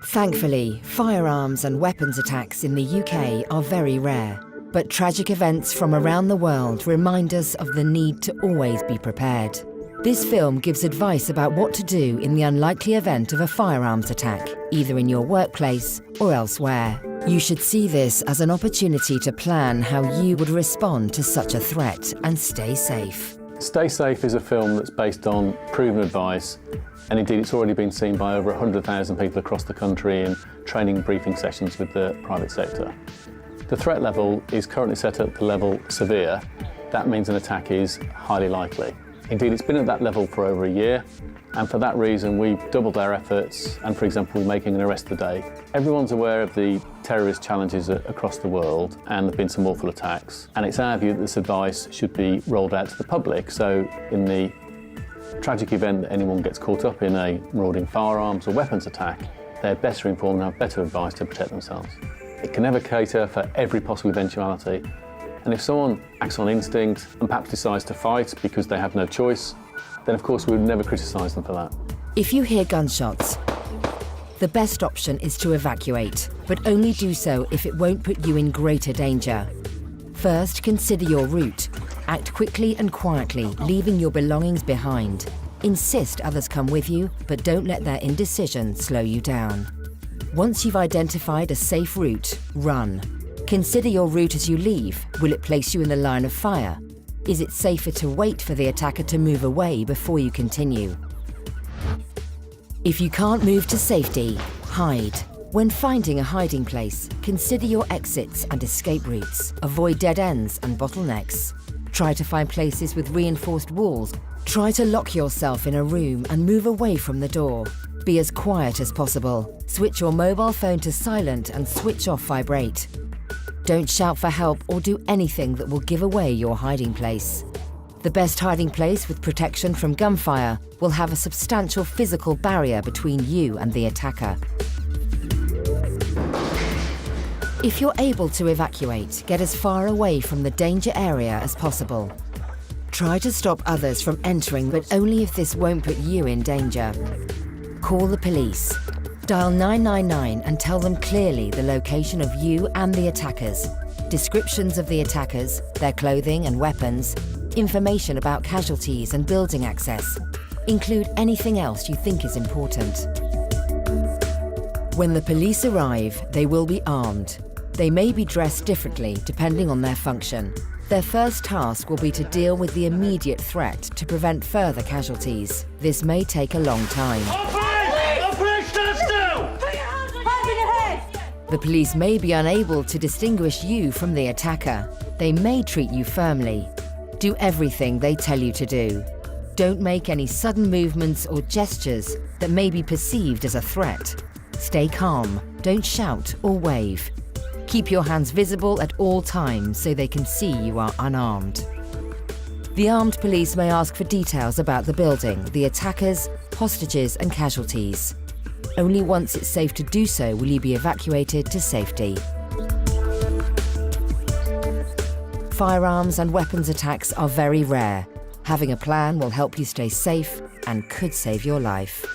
Thankfully, firearms and weapons attacks in the UK are very rare. But tragic events from around the world remind us of the need to always be prepared. This film gives advice about what to do in the unlikely event of a firearms attack, either in your workplace or elsewhere. You should see this as an opportunity to plan how you would respond to such a threat and stay safe. Stay Safe is a film that's based on proven advice, and indeed it's already been seen by over 100,000 people across the country in training and briefing sessions with the private sector. The threat level is currently set at the level severe. That means an attack is highly likely. Indeed, it's been at that level for over a year, and for that reason we've doubled our efforts and, for example, making an arrest today. Everyone's aware of the terrorist challenges across the world, and there have been some awful attacks, and it's our view that this advice should be rolled out to the public, so in the tragic event that anyone gets caught up in a marauding firearms or weapons attack, they're better informed and have better advice to protect themselves. It can never cater for every possible eventuality, and if someone acts on instinct and perhaps decides to fight because they have no choice, then of course we would never criticise them for that. If you hear gunshots, the best option is to evacuate, but only do so if it won't put you in greater danger. First, consider your route. Act quickly and quietly, leaving your belongings behind. Insist others come with you, but don't let their indecision slow you down. Once you've identified a safe route, run. Consider your route as you leave. Will it place you in the line of fire? Is it safer to wait for the attacker to move away before you continue? If you can't move to safety, hide. When finding a hiding place, consider your exits and escape routes. Avoid dead ends and bottlenecks. Try to find places with reinforced walls. Try to lock yourself in a room and move away from the door. Be as quiet as possible. Switch your mobile phone to silent and switch off vibrate. Don't shout for help or do anything that will give away your hiding place. The best hiding place with protection from gunfire will have a substantial physical barrier between you and the attacker. If you're able to evacuate, get as far away from the danger area as possible. Try to stop others from entering, but only if this won't put you in danger. Call the police. Dial 999 and tell them clearly the location of you and the attackers, descriptions of the attackers, their clothing and weapons, information about casualties and building access. Include anything else you think is important. When the police arrive, they will be armed. They may be dressed differently depending on their function. Their first task will be to deal with the immediate threat to prevent further casualties. This may take a long time. The police may be unable to distinguish you from the attacker. They may treat you firmly. Do everything they tell you to do. Don't make any sudden movements or gestures that may be perceived as a threat. Stay calm, don't shout or wave. Keep your hands visible at all times so they can see you are unarmed. The armed police may ask for details about the building, the attackers, hostages and casualties. Only once it's safe to do so will you be evacuated to safety. Firearms and weapons attacks are very rare. Having a plan will help you stay safe and could save your life.